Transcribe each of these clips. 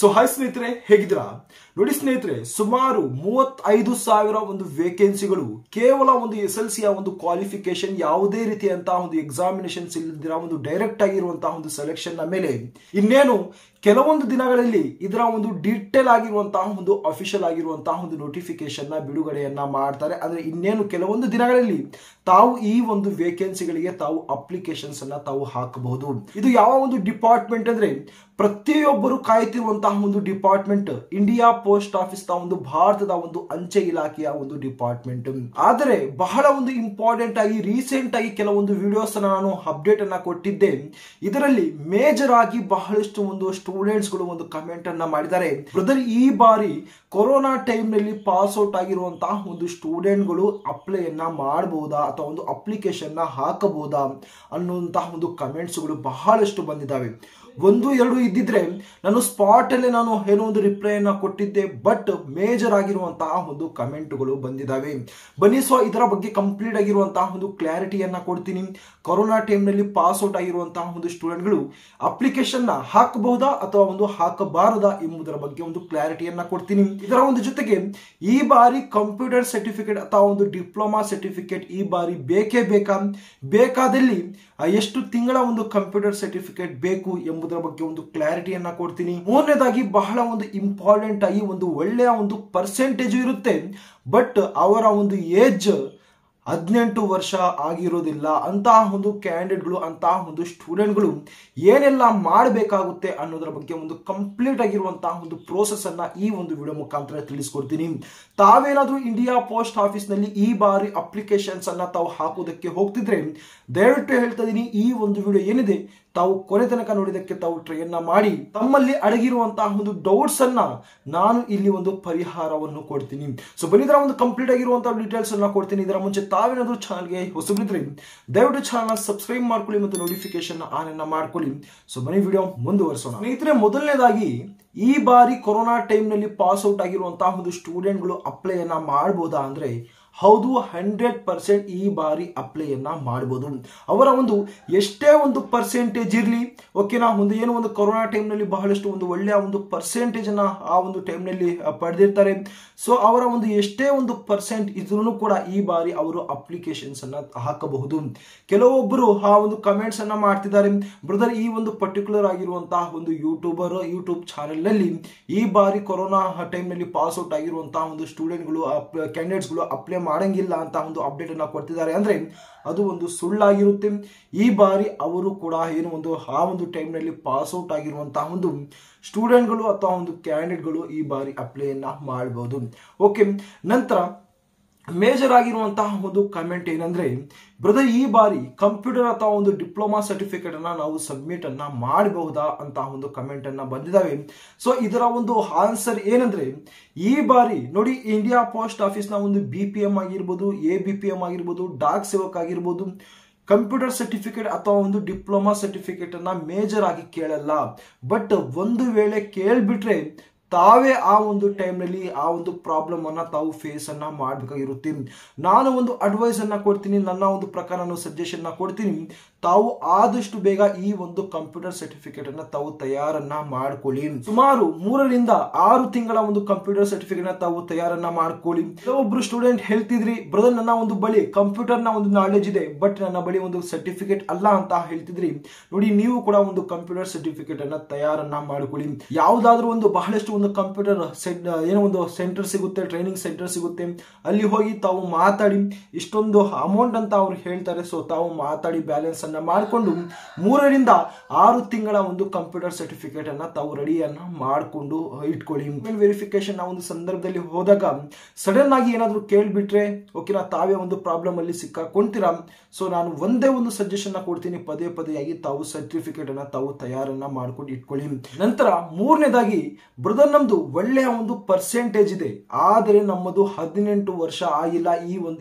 So hi ಸ್ನೇಹಿತರೆ, ಹೇಗಿದ್ದೀರಾ? ನೋಡಿ ಸ್ನೇಹಿತರೆ, ಸುಮಾರು 35,000 ಒಂದು ವೇಕೆನ್ಸಿಗಳು ಕೇವಲ ಒಂದು SLC ಒಂದು ಕ್ವಾಲಿಫಿಕೇಶನ್, ಯಾವುದೇ ರೀತಿಯಂತಹ ಒಂದು ಎಕ್ಸಾಮಿನೇಷನ್ಸ್ ಇಲ್ಲದಿರ ಒಂದು ಡೈರೆಕ್ಟ್ ಆಗಿರುವಂತಹ ಒಂದು ಸೆಲೆಕ್ಷನ್ ನ ಮೇಲೆ ಇನ್ನೇನು ಕೆಲವೊಂದು ದಿನಗಳಲ್ಲಿ ಇದರ ಒಂದು ಡೀಟೇಲ್ ಆಗಿರುವಂತಹ ಒಂದು ಅಫಿಷಿಯಲ್ ಆಗಿರುವಂತಹ ಒಂದು ನೋಟಿಫಿಕೇಶನ್ ನ ಬಿಡುಗಡೆಯನ್ನ ಮಾಡ್ತಾರೆ. ಅಂದ್ರೆ ಇನ್ನೇನು ಕೆಲವೊಂದು ದಿನಗಳಲ್ಲಿ ತಾವು ಈ ಒಂದು ವೇಕೆನ್ಸಿಗಳಿಗೆ ತಾವು ಅಪ್ಲಿಕೇಶನ್ಸ್ ಅನ್ನ ತಾವು ಹಾಕಬಹುದು. ಇದು ಯಾವ ಒಂದು ಡಿಪಾರ್ಟ್ಮೆಂಟ್ ಅಂದ್ರೆ ಪ್ರತಿಯೊಬ್ಬರು ಕಾಯ್ತಿರುವಂತಹ ಒಂದು ಡಿಪಾರ್ಟ್ಮೆಂಟ್ ಇಂಡಿಯಾ ಪೋಸ್ಟ್ ಆಫೀಸ್ ಒಂದು ಭಾರತದ ಒಂದು ಅಂಚೆ ಇಲಾಖೆಯ ಒಂದು ಡಿಪಾರ್ಟ್ಮೆಂಟ್. ಆದರೆ ಬಹಳ ಒಂದು ಇಂಪಾರ್ಟೆಂಟ್ ಆಗಿ ರೀಸೆಂಟ್ ಆಗಿ ಕೆಲವೊಂದು ವಿಡಿಯೋಸ್ ನಾನು ಅಪ್ಡೇಟ್ ಅನ್ನ ಕೊಟ್ಟಿದ್ದೆ. ಇದರಲ್ಲಿ ಮೇಜರ್ ಆಗಿ ಬಹಳಷ್ಟು ಒಂದು ಸ್ಟೂಡೆಂಟ್ಸ್ ಗಳು ಒಂದು ಕಮೆಂಟ್ ಅನ್ನ ಮಾಡಿದ್ದಾರೆ. ಬ್ರದರ್, ಈ ಬಾರಿ ಕೊರೋನಾ ಟೈಮ್ ನಲ್ಲಿ ಪಾಸ್ ಔಟ್ ಆಗಿರುವಂತಹ ಒಂದು ಸ್ಟೂಡೆಂಟ್ ಗಳು ಅಪ್ಲೈ ಅನ್ನ ಮಾಡಬಹುದಾ ಅಥವಾ ಒಂದು ಅಪ್ಲಿಕೇಶನ್ ನ ಹಾಕಬಹುದಾ ಅನ್ನುವಂತಹ ಒಂದು ಕಮೆಂಟ್ಸ್ ಗಳು ಬಹಳಷ್ಟು ಬಂದಿದ್ದಾವೆ. ಒಂದು ಎರಡು ಇದ್ದಿದ್ರೆ ನಾನು ಸ್ಪಾಟ್ ಅಲ್ಲೇ ನಾನು ಏನೋ ಒಂದು ರಿಪ್ಲೈ ಅನ್ನ ಕೊಟ್ಟಿದ್ದೆ. ಬಟ್ ಮೇಜರ್ ಆಗಿರುವಂತಹ ಒಂದು ಕಮೆಂಟ್ಗಳು ಬಂದಿದ್ದಾವೆ. ಬನ್ನಿ, ಸೊ ಇದರ ಬಗ್ಗೆ ಕಂಪ್ಲೀಟ್ ಆಗಿರುವಂತಹ ಒಂದು ಕ್ಲಾರಿಟಿಯನ್ನ ಕೊಡ್ತೀನಿ. ಕೊರೋನಾ ಟೈಮ್ ನಲ್ಲಿ ಪಾಸ್ ಔಟ್ ಆಗಿರುವಂತಹ ಒಂದು ಸ್ಟೂಡೆಂಟ್ಗಳು ಅಪ್ಲಿಕೇಶನ್ ನ ಹಾಕಬಹುದಾ ಅಥವಾ ಒಂದು ಹಾಕಬಾರದಾ ಎಂಬುದರ ಬಗ್ಗೆ ಒಂದು ಕ್ಲಾರಿಟಿಯನ್ನ ಕೊಡ್ತೀನಿ. ಇದರ ಒಂದು ಜೊತೆಗೆ ಈ ಬಾರಿ ಕಂಪ್ಯೂಟರ್ ಸರ್ಟಿಫಿಕೇಟ್ ಅಥವಾ ಒಂದು ಡಿಪ್ಲೊಮಾ ಸರ್ಟಿಫಿಕೇಟ್ ಈ ಬಾರಿ ಬೇಕೇ ಬೇಕಾದಲ್ಲಿ ಎಷ್ಟು ತಿಂಗಳ ಒಂದು ಕಂಪ್ಯೂಟರ್ ಸರ್ಟಿಫಿಕೇಟ್ ಬೇಕು ಎಂಬುದರ ಬಗ್ಗೆ ಒಂದು ಕ್ಲಾರಿಟಿಯನ್ನ ಕೊಡ್ತೀನಿ. ಮೂರನೇದಾಗಿ ಬಹಳ ಒಂದು ಇಂಪಾರ್ಟೆಂಟ್ ಆಗಿ ಒಂದು ಒಳ್ಳೆಯ ಒಂದು ಪರ್ಸೆಂಟೇಜ್ ಇರುತ್ತೆ, ಬಟ್ ಅವರ ಒಂದು ಏಜ್ 18 ವರ್ಷ ಆಗಿರೋದಿಲ್ಲ. ಅಂತಹ ಒಂದು ಕ್ಯಾಂಡಿಡೇಟ್ಗಳು, ಅಂತಹ ಒಂದು ಸ್ಟೂಡೆಂಟ್ಗಳು ಏನೆಲ್ಲ ಮಾಡಬೇಕಾಗುತ್ತೆ ಅನ್ನೋದರ ಬಗ್ಗೆ ಒಂದು ಕಂಪ್ಲೀಟ್ ಆಗಿರುವಂತಹ ಒಂದು ಪ್ರೋಸೆಸ್ ಅನ್ನ ಈ ಒಂದು ವಿಡಿಯೋ ಮುಖಾಂತರ ತಿಳಿಸ್ಕೊಡ್ತೀನಿ. ತಾವೇನಾದ್ರೂ ಇಂಡಿಯಾ ಪೋಸ್ಟ್ ಆಫೀಸ್ ನಲ್ಲಿ ಈ ಬಾರಿ ಅಪ್ಲಿಕೇಶನ್ಸ್ ಅನ್ನ ತಾವು ಹಾಕೋದಕ್ಕೆ ಹೋಗ್ತಿದ್ರೆ ದಯವಿಟ್ಟು ಹೇಳ್ತಾ ಇದೀನಿ, ಈ ಒಂದು ವಿಡಿಯೋ ಏನಿದೆ ತಾವು ಕೊನೆ ತನಕ ನೋಡಿದಕ್ಕೆ ತಾವು ಟ್ರೈ ಅನ್ನ ಮಾಡಿ ತಮ್ಮಲ್ಲಿ ಅಡಗಿರುವಂತಹ ಒಂದು ಡೌಟ್ಸ್ ಅನ್ನ ನಾನು ಇಲ್ಲಿ ಒಂದು ಪರಿಹಾರವನ್ನು ಕೊಡ್ತೀನಿ. ಸೊ ಬನ್ನಿ, ಇದರ ಒಂದು ಕಂಪ್ಲೀಟ್ ಆಗಿರುವಂತಹ ಡೀಟೇಲ್ಸ್ ಅನ್ನ ಕೊಡ್ತೀನಿ. ಇದರ ಮುಂಚೆ ತಾವೇನಾದ್ರೂ ಚಾನಲ್ಗೆ ಹೊಸಬಿದ್ರೆ ದಯವಿಟ್ಟು ಚಾನಲ್ ಸಬ್ಸ್ಕ್ರೈಬ್ ಮಾಡ್ಕೊಳ್ಳಿ ಮತ್ತು ನೋಟಿಫಿಕೇಶನ್ ಆನ್ ಅನ್ನ ಮಾಡ್ಕೊಳ್ಳಿ. ಸೊ ಬನ್ನಿ, ವಿಡಿಯೋ ಮುಂದುವರಿಸೋಣ. ಸ್ನೇಹಿತರೆ, ಮೊದಲನೇದಾಗಿ ಈ ಬಾರಿ ಕೊರೋನಾ ಟೈಮ್ ನಲ್ಲಿ ಪಾಸ್ ಔಟ್ ಆಗಿರುವಂತಹ ಒಂದು ಸ್ಟೂಡೆಂಟ್ಗಳು ಅಪ್ಲೈ ಅನ್ನ ಮಾಡಬಹುದಾ ಅಂದ್ರೆ ಹೌದು, 100% ಈ ಬಾರಿ ಅಪ್ಲೈ ಅನ್ನ ಮಾಡಬಹುದು. ಅವರ ಒಂದು ಎಷ್ಟೇ ಒಂದು ಪರ್ಸೆಂಟೇಜ್ ಇರಲಿ, ಓಕೆನಾ, ಒಂದು ಏನು ಒಂದು ಕೊರೋನಾ ಟೈಮ್ ನಲ್ಲಿ ಬಹಳಷ್ಟು ಒಂದು ಒಳ್ಳೆಯ ಒಂದು ಪರ್ಸೆಂಟೇಜ್ ಅನ್ನ ಆ ಒಂದು ಟೈಮ್ ನಲ್ಲಿ ಪಡೆದಿರ್ತಾರೆ. ಸೊ ಅವರ ಒಂದು ಎಷ್ಟೇ ಒಂದು ಪರ್ಸೆಂಟ್ ಇದ್ರೂ ಕೂಡ ಈ ಬಾರಿ ಅವರು ಅಪ್ಲಿಕೇಶನ್ಸ್ ಅನ್ನ ಹಾಕಬಹುದು. ಕೆಲವೊಬ್ಬರು ಆ ಒಂದು ಕಮೆಂಟ್ಸ್ ಅನ್ನ ಮಾಡ್ತಿದ್ದಾರೆ, ಬ್ರದರ್ ಈ ಒಂದು ಪರ್ಟಿಕ್ಯುಲರ್ ಆಗಿರುವಂತಹ ಒಂದು ಯೂಟ್ಯೂಬ್ ಚಾನೆಲ್ ನಲ್ಲಿ ಈ ಬಾರಿ ಕೊರೋನಾ ಟೈಮ್ ನಲ್ಲಿ ಪಾಸ್ ಔಟ್ ಆಗಿರುವಂತಹ ಒಂದು ಸ್ಟೂಡೆಂಟ್ಗಳು ಕ್ಯಾಂಡಿಡೇಟ್ಸ್ಗಳು ಅಪ್ಲೈ ಮಾಡಂಗಿಲ್ಲ ಅಂತ ಒಂದು ಅಪ್ಡೇಟ್ ಅನ್ನ ಕೊಡ್ತಿದ್ದಾರೆ. ಅಂದ್ರೆ ಅದು ಒಂದು ಸುಳ್ಳಾಗಿರುತ್ತೆ. ಈ ಬಾರಿ ಅವರು ಕೂಡ ಏನು ಒಂದು ಆ ಒಂದು ಟೈಮ್ ನಲ್ಲಿ ಪಾಸ್ ಔಟ್ ಆಗಿರುವಂತಹ ಒಂದು ಸ್ಟೂಡೆಂಟ್ಗಳು ಅಥವಾ ಒಂದು ಕ್ಯಾಂಡಿಡೇಟ್ಗಳು ಈ ಬಾರಿ ಅಪ್ಲೈ ಅನ್ನ ಮಾಡಬಹುದು. ಓಕೆ, ನಂತರ ಮೇಜರ್ ಆಗಿರುವಂತಹ ಒಂದು ಕಮೆಂಟ್ ಏನಂದ್ರೆ, ಬ್ರದರ್ ಈ ಬಾರಿ ಕಂಪ್ಯೂಟರ್ ಅಥವಾ ಒಂದು ಡಿಪ್ಲೊಮಾ ಸರ್ಟಿಫಿಕೇಟ್ ಅನ್ನ ನಾವು ಸಬ್ಮಿಟ್ ಅನ್ನ ಮಾಡಬಹುದಾ ಅಂತ ಒಂದು ಕಮೆಂಟ್ ಅನ್ನ ಬಂದಿದ್ದಾವೆ. ಸೊ ಇದರ ಒಂದು ಆನ್ಸರ್ ಏನಂದ್ರೆ, ಈ ಬಾರಿ ನೋಡಿ, ಇಂಡಿಯಾ ಪೋಸ್ಟ್ ಆಫೀಸ್ ನ ಒಂದು BPM ಆಗಿರ್ಬೋದು, ABPM ಆಗಿರ್ಬೋದು, ಡಾಕ್ ಸೇವಕ್ ಆಗಿರ್ಬೋದು, ಕಂಪ್ಯೂಟರ್ ಸರ್ಟಿಫಿಕೇಟ್ ಅಥವಾ ಒಂದು ಡಿಪ್ಲೊಮಾ ಸರ್ಟಿಫಿಕೇಟ್ ಅನ್ನ ಮೇಜರ್ ಆಗಿ ಕೇಳಲ್ಲ. ಬಟ್ ಒಂದು ವೇಳೆ ಕೇಳ್ಬಿಟ್ರೆ ತಾವೇ ಆ ಒಂದು ಟೈಮ್ ನಲ್ಲಿ ಆ ಒಂದು ಪ್ರಾಬ್ಲಮ್ ಅನ್ನ ತಾವು ಫೇಸ್ ಅನ್ನ ಮಾಡಬೇಕಾಗಿರುತ್ತೆ. ನಾನು ಒಂದು ಅಡ್ವೈಸ್ ಅನ್ನ ಕೊಡ್ತೀನಿ, ನನ್ನ ಒಂದು ಪ್ರಕಾರ ನಾನು ಸಜೆಷನ್ ಕೊಡ್ತೀನಿ. ತಾವು ಆದಷ್ಟು ಬೇಗ ಈ ಒಂದು ಕಂಪ್ಯೂಟರ್ ಸರ್ಟಿಫಿಕೇಟ್ ಅನ್ನ ತಾವು ತಯಾರನ್ನ ಮಾಡ್ಕೊಳ್ಳಿ. ಸುಮಾರು 3 ರಿಂದ 6 ತಿಂಗಳ ಒಂದು ಕಂಪ್ಯೂಟರ್ ಸರ್ಟಿಫಿಕೇಟ್ ನ ತಾವು ತಯಾರನ್ನ ಮಾಡ್ಕೊಳ್ಳಿ. ಕೆಲವೊಬ್ರು ಸ್ಟೂಡೆಂಟ್ ಹೇಳ್ತಿದ್ರಿ, ಬ್ರದರ್ ನನ್ನ ಒಂದು ಬಳಿ ಕಂಪ್ಯೂಟರ್ ನ ಒಂದು ನಾಲೆಜ್ ಇದೆ, ಬಟ್ ನನ್ನ ಬಳಿ ಒಂದು ಸರ್ಟಿಫಿಕೇಟ್ ಅಲ್ಲ ಅಂತ ಹೇಳ್ತಿದ್ರಿ. ನೋಡಿ, ನೀವು ಕೂಡ ಒಂದು ಕಂಪ್ಯೂಟರ್ ಸರ್ಟಿಫಿಕೇಟ್ ಅನ್ನ ತಯಾರನ್ನ ಮಾಡ್ಕೊಳ್ಳಿ. ಯಾವ್ದಾದ್ರು ಒಂದು ಬಹಳಷ್ಟು ಒಂದು ಕಂಪ್ಯೂಟರ್ ಏನೋ ಒಂದು ಸೆಂಟರ್ ಸಿಗುತ್ತೆ, ಟ್ರೈನಿಂಗ್ ಸೆಂಟರ್ ಸಿಗುತ್ತೆ, ಅಲ್ಲಿ ಹೋಗಿ ತಾವು ಮಾತಾಡಿ ಇಷ್ಟೊಂದು ಅಮೌಂಟ್ ಅಂತ ಅವ್ರು ಹೇಳ್ತಾರೆ. ಸೊ ತಾವು ಮಾತಾಡಿ ಬ್ಯಾಲೆನ್ಸ್ ಅನ್ನ ಮಾಡಿಕೊಂಡು 3 ರಿಂದ 6 ತಿಂಗಳ ಒಂದು ಕಂಪ್ಯೂಟರ್ ಸರ್ಟಿಫಿಕೇಟ್ ಅನ್ನ ತಾವು ರೆಡಿಯನ್ನ ಮಾಡಿಕೊಂಡು ಇಟ್ಕೊಳ್ಳಿ. ವೆರಿಫಿಕೇಶನ್ ಒಂದು ಸಂದರ್ಭದಲ್ಲಿ ಹೋದಾಗ ಸಡನ್ ಆಗಿ ಏನಾದ್ರು ಕೇಳ್ಬಿಟ್ರೆ ಓಕೆನಾ, ತಾವೇ ಒಂದು ಪ್ರಾಬ್ಲಮ್ ಅಲ್ಲಿ ಸಿಕ್ಕಾಕೊಂತೀರಾ. ಸೊ ನಾನು ಒಂದೇ ಒಂದು ಸಜೆಷನ್ ಕೊಡ್ತೀನಿ, ಪದೇ ಆಗಿ ತಾವು ಸರ್ಟಿಫಿಕೇಟ್ ಅನ್ನ ತಾವು ತಯಾರನ್ನ ಮಾಡ್ಕೊಂಡು ಇಟ್ಕೊಳ್ಳಿ. ನಂತರ ಮೂರನೇದಾಗಿ, ಬ್ರದರ್ ನಮ್ದು ಒಳ್ಳೆಯ ಒಂದು ಪರ್ಸೆಂಟೇಜ್ ಇದೆ, ಆದರೆ ನಮ್ಮದು 18 ವರ್ಷ ಆಗಿಲ್ಲ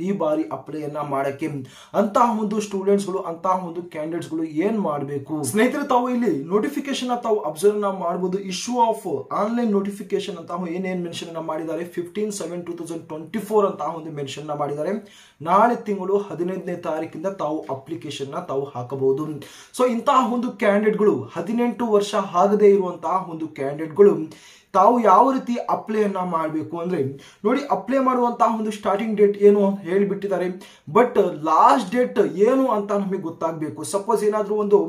ಈ ಬಾರಿ ಅಪ್ಲೈ ಅನ್ನ ಮಾಡಕ್ಕೆ. ಅಂತಹ ಒಂದು ಸ್ಟೂಡೆಂಟ್ಸ್ ಗಳು, ಅಂತಹ ಒಂದು ಒಂದು ಕ್ಯಾಂಡಿಡೇಟ್ಸ್ ಗಳು ಏನ್ ಮಾಡಬೇಕು ಸ್ನೇಹಿತರೆ? ತಾವು ಇಲ್ಲಿ ನೋಟಿಫಿಕೇಶನ್ ತಾವು ಅಬ್ಸರ್ವ್ ಮಾಡಬಹುದು. ಇಶ್ಯೂ ಆಫ್ ಆನ್ಲೈನ್ ನೋಟಿಫಿಕೇಶನ್ ಅಂತ ಏನೇನ್ ಮೆನ್ಷನ್ ಮಾಡಿದ್ದಾರೆ 15/7/2024 ಅಂತ ಒಂದು ಮೆನ್ಷನ್ ಮಾಡಿದ್ದಾರೆ. ನಾಳೆ ತಿಂಗಳು 15ನೇ ತಾರೀಕಿಂದ ತಾವು ಅಪ್ಲಿಕೇಶನ್ ತಾವು ಹಾಕಬಹುದು. ಸೊ ಇಂತಹ ಒಂದು ಕ್ಯಾಂಡಿಡೇಟ್ಗಳು 18 ವರ್ಷ ಆಗದೇ ಇರುವಂತಹ ಒಂದು ಕ್ಯಾಂಡಿಡೇಟ್ಗಳು ತಾವು ಯಾವ ರೀತಿ ಅಪ್ಲೈಯನ್ನ ಮಾಡಬೇಕು ಅಂದ್ರೆ ನೋಡಿ, ಅಪ್ಲೈ ಮಾಡುವಂತಹ ಒಂದು ಸ್ಟಾರ್ಟಿಂಗ್ ಡೇಟ್ ಏನು ಹೇಳಿಬಿಟ್ಟಿದ್ದಾರೆ, ಬಟ್ ಲಾಸ್ಟ್ ಡೇಟ್ ಏನು ಅಂತ ನಮಗೆ ಗೊತ್ತಾಗಬೇಕು. ಸಪೋಸ್ ಏನಾದ್ರೂ ಒಂದು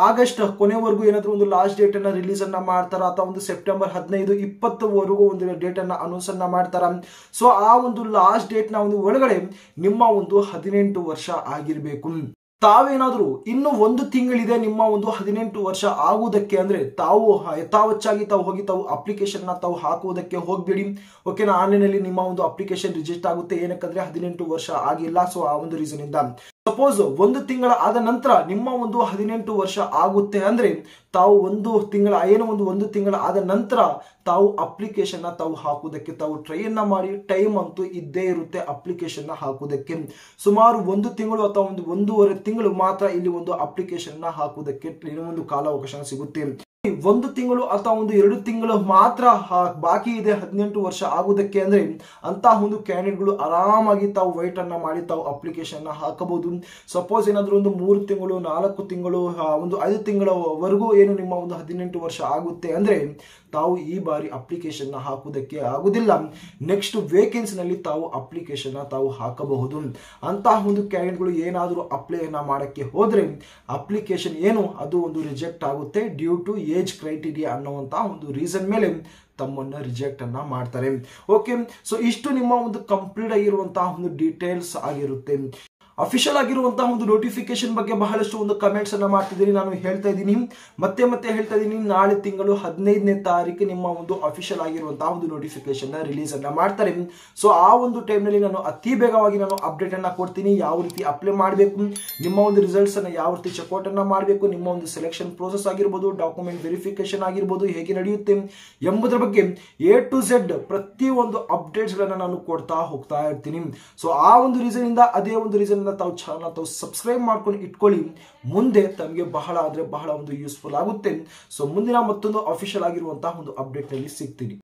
ಆಗಸ್ಟ್ ಕೊನೆವರೆಗೂ ಏನಾದ್ರೂ ಒಂದು ಲಾಸ್ಟ್ ಡೇಟ್ ಅನ್ನ ರಿಲೀಸ್ ಅನ್ನ ಮಾಡ್ತಾರ, ಅಥವಾ ಒಂದು ಸೆಪ್ಟೆಂಬರ್ 15-20 ಒಂದು ಡೇಟ್ ಅನ್ನ ಅನೌನ್ಸ್ ಅನ್ನ ಮಾಡ್ತಾರ. ಸೊ ಆ ಒಂದು ಲಾಸ್ಟ್ ಡೇಟ್ ನ ಒಂದು ಒಳಗಡೆ ನಿಮ್ಮ ಒಂದು 18 ವರ್ಷ ಆಗಿರ್ಬೇಕು. ತಾವೇನಾದ್ರೂ ಇನ್ನು ಒಂದು ತಿಂಗಳಿದೆ ನಿಮ್ಮ ಒಂದು 18 ವರ್ಷ ಆಗುವುದಕ್ಕೆ ಅಂದ್ರೆ ತಾವು ಯಥಾವಚ್ಚಾಗಿ ತಾವು ಹೋಗಿ ತಾವು ಅಪ್ಲಿಕೇಶನ್ ತಾವು ಹಾಕುವುದಕ್ಕೆ ಹೋಗ್ಬೇಡಿ. ಓಕೆನಾ? ಆನ್ಲೈನ್ ಅಲ್ಲಿ ನಿಮ್ಮ ಒಂದು ಅಪ್ಲಿಕೇಶನ್ ರಿಜಿಸ್ಟರ್ ಆಗುತ್ತೆ. ಏನಕ್ಕಂದ್ರೆ 18 ವರ್ಷ ಆಗಿಲ್ಲ. ಸೊ ಆ ಒಂದು ರೀಸನ್ ಇಂದ ಸಪೋಸ್ ಒಂದು ತಿಂಗಳ ಆದ ನಂತರ ನಿಮ್ಮ ಒಂದು 18 ವರ್ಷ ಆಗುತ್ತೆ ಅಂದ್ರೆ ತಾವು ಒಂದು ತಿಂಗಳ ಆದ ನಂತರ ತಾವು ಅಪ್ಲಿಕೇಶನ್ ತಾವು ಹಾಕುವುದಕ್ಕೆ ತಾವು ಟ್ರೈ ಅನ್ನ ಮಾಡಿ. ಟೈಮ್ ಅಂತೂ ಇದ್ದೇ ಇರುತ್ತೆ ಅಪ್ಲಿಕೇಶನ್ ಹಾಕುವುದಕ್ಕೆ. ಸುಮಾರು 1 ತಿಂಗಳು ಅಥವಾ 1.5 ತಿಂಗಳು ಮಾತ್ರ ಇಲ್ಲಿ ಒಂದು ಅಪ್ಲಿಕೇಶನ್ ಹಾಕುವುದಕ್ಕೆ ಒಂದು ಕಾಲಾವಕಾಶ ಸಿಗುತ್ತೆ. 1 ತಿಂಗಳು ಅಥವಾ 2 ತಿಂಗಳು ಮಾತ್ರ ಬಾಕಿ ಇದೆ 18 ವರ್ಷ ಆಗುವುದಕ್ಕೆ ಅಂದ್ರೆ ಅಂತಹ ಒಂದು ಕ್ಯಾಂಡಿಡೇಟ್ಗಳು ಆರಾಮಾಗಿ ತಾವು ವೈಟ್ ಅನ್ನ ಮಾಡಿ ತಾವು ಅಪ್ಲಿಕೇಶನ್ ಹಾಕಬಹುದು. ಸಪೋಸ್ ಏನಾದ್ರೂ ಒಂದು 3 ತಿಂಗಳು 4 ತಿಂಗಳು ಒಂದು 5 ತಿಂಗಳವರೆಗೂ ಏನು ನಿಮ್ಮ ಒಂದು 18 ವರ್ಷ ಆಗುತ್ತೆ ಅಂದ್ರೆ ತಾವು ಈ ಬಾರಿ ಅಪ್ಲಿಕೇಶನ್ ಹಾಕುವುದಕ್ಕೆ ಆಗುದಿಲ್ಲ. ನೆಕ್ಸ್ಟ್ ವೇಕೆನ್ಸಿ ನಲ್ಲಿ ತಾವು ಅಪ್ಲಿಕೇಶನ್ ತಾವು ಹಾಕಬಹುದು. ಅಂತಹ ಒಂದು ಕ್ಯಾಂಡಿಡೇಟ್ಗಳು ಏನಾದರೂ ಅಪ್ಲೈ ಮಾಡಕ್ಕೆ ಹೋದ್ರೆ ಅಪ್ಲಿಕೇಶನ್ ಏನು ಅದು ಒಂದು ರಿಜೆಕ್ಟ್ ಆಗುತ್ತೆ ಡ್ಯೂ ಟು ಏಜ್ ಕ್ರೈಟೀರಿಯಾ ಅನ್ನುವಂತಹ ಒಂದು ರೀಸನ್ ಮೇಲೆ ತಮ್ಮನ್ನ ರಿಜೆಕ್ಟ್ ಅನ್ನ ಮಾಡ್ತಾರೆ. ಓಕೆ, ಸೊ ಇಷ್ಟು ನಿಮ್ಮ ಒಂದು ಕಂಪ್ಲೀಟ್ ಆಗಿರುವಂತಹ ಒಂದು ಡೀಟೇಲ್ಸ್ ಆಗಿರುತ್ತೆ. ಅಫಿಷಿಯಲ್ ಆಗಿರುವಂತಹ ಒಂದು ನೋಟಿಫಿಕೇಶನ್ ಬಗ್ಗೆ ಬಹಳಷ್ಟು ಒಂದು ಕಮೆಂಟ್ಸ್ ಅನ್ನ ಮಾಡ್ತಿದ್ದೀನಿ. ನಾನು ಹೇಳ್ತಾ ಇದ್ದೀನಿ, ಮತ್ತೆ ಹೇಳ್ತಾ ಇದ್ದೀನಿ, ನಾಳೆ ತಿಂಗಳು 15ನೇ ತಾರೀಕು ನಿಮ್ಮ ಒಂದು ಅಫಿಷಿಯಲ್ ಆಗಿರುವಂತಹ ಒಂದು ನೋಟಿಫಿಕೇಶನ್ ರಿಲೀಸ್ ಅನ್ನ ಮಾಡ್ತಾರೆ. ಸೊ ಆ ಒಂದು ಟೈಮ್ ನಲ್ಲಿ ನಾನು ಅತಿ ಬೇಗವಾಗಿ ನಾನು ಅಪ್ಡೇಟ್ ಅನ್ನ ಕೊಡ್ತೀನಿ. ಯಾವ ರೀತಿ ಅಪ್ಲೈ ಮಾಡಬೇಕು, ನಿಮ್ಮ ಒಂದು ರಿಸಲ್ಟ್ಸ್ ಅನ್ನ ಯಾವ ರೀತಿ ಚೆಕ್ಔಟ್ ಅನ್ನ ಮಾಡಬೇಕು, ನಿಮ್ಮ ಒಂದು ಸೆಲೆಕ್ಷನ್ ಪ್ರೋಸೆಸ್ ಆಗಿರ್ಬೋದು, ಡಾಕ್ಯುಮೆಂಟ್ ವೆರಿಫಿಕೇಶನ್ ಆಗಿರ್ಬೋದು, ಹೇಗೆ ನಡೆಯುತ್ತೆ ಎಂಬುದರ ಬಗ್ಗೆ A to Z ಪ್ರತಿ ಒಂದು ಅಪ್ಡೇಟ್ಸ್ ಗಳನ್ನ ನಾನು ಕೊಡ್ತಾ ಹೋಗ್ತಾ ಇರ್ತೀನಿ. ಸೊ ಆ ಒಂದು ರೀಸನ್ ಇಂದ ಅದೇ ಒಂದು ರೀಸನ್ ತಾವು ಚಾನಲ್ ತಾವು ಸಬ್ಸ್ಕ್ರೈಬ್ ಮಾಡ್ಕೊಂಡು ಇಟ್ಕೊಳ್ಳಿ. ಮುಂದೆ ತಮಗೆ ಬಹಳ ಒಂದು ಯೂಸ್ಫುಲ್ ಆಗುತ್ತೆ. ಸೊ ಮುಂದಿನ ಮತ್ತೊಂದು ಅಫಿಷಿಯಲ್ ಆಗಿರುವಂತಹ ಒಂದು ಅಪ್ಡೇಟ್ ನಲ್ಲಿ ಸಿಗ್ತೀನಿ.